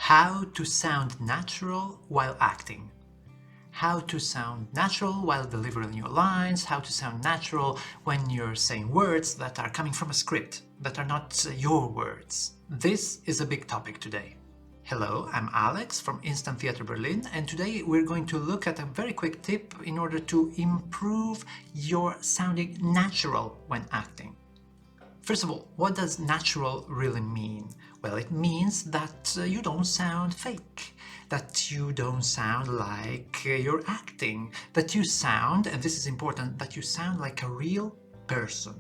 How to sound natural while acting. How to sound natural while delivering your lines, how to sound natural when you're saying words that are coming from a script, that are not your words. This is a big topic today. Hello, I'm Alex from Instant Theatre Berlin, and today we're going to look at a very quick tip in order to improve your sounding natural when acting. First of all, what does natural really mean? Well, it means that you don't sound fake, that you don't sound like you're acting, that you sound, and this is important, that you sound like a real person.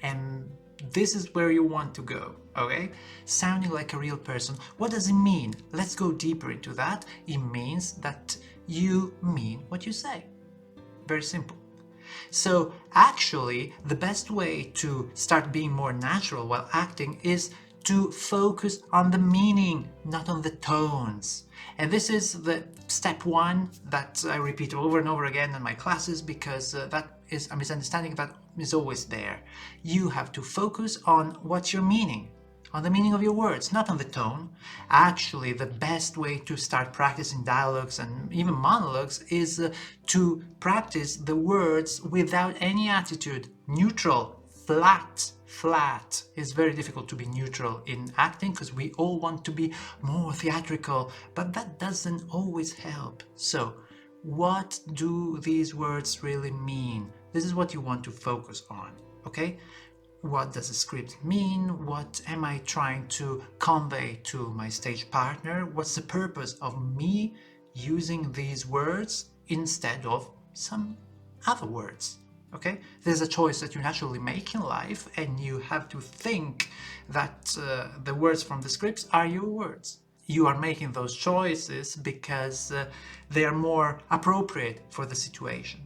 And this is where you want to go, okay? Sounding like a real person. What does it mean? Let's go deeper into that. It means that you mean what you say. Very simple. So actually, the best way to start being more natural while acting is to focus on the meaning, not on the tones. And this is the step one that I repeat over and over again in my classes because that is a misunderstanding that is always there. You have to focus on what you're meaning. On the meaning of your words, not on the tone. Actually, the best way to start practicing dialogues and even monologues is to practice the words without any attitude. Neutral, flat. Flat. It's very difficult to be neutral in acting because we all want to be more theatrical, but that doesn't always help. So, what do these words really mean? This is what you want to focus on, okay? What does the script mean? What am I trying to convey to my stage partner? What's the purpose of me using these words instead of some other words? Okay? There's a choice that you naturally make in life, and you have to think that the words from the scripts are your words. You are making those choices because they are more appropriate for the situation.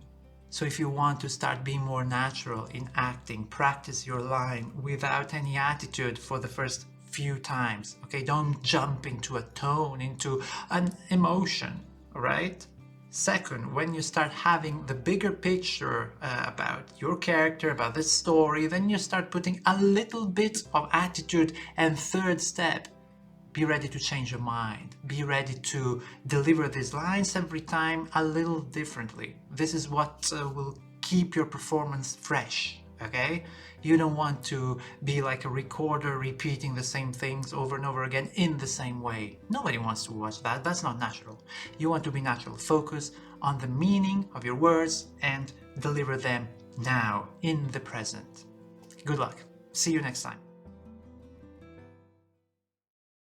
So if you want to start being more natural in acting, practice your line without any attitude for the first few times, okay? Don't jump into a tone, into an emotion, all right? Second, when you start having the bigger picture about your character, about the story, then you start putting a little bit of attitude. And third step, be ready to change your mind. Be ready to deliver these lines every time a little differently. This is what will keep your performance fresh, okay? You don't want to be like a recorder repeating the same things over and over again in the same way. Nobody wants to watch that. That's not natural. You want to be natural. Focus on the meaning of your words and deliver them now, in the present. Good luck. See you next time.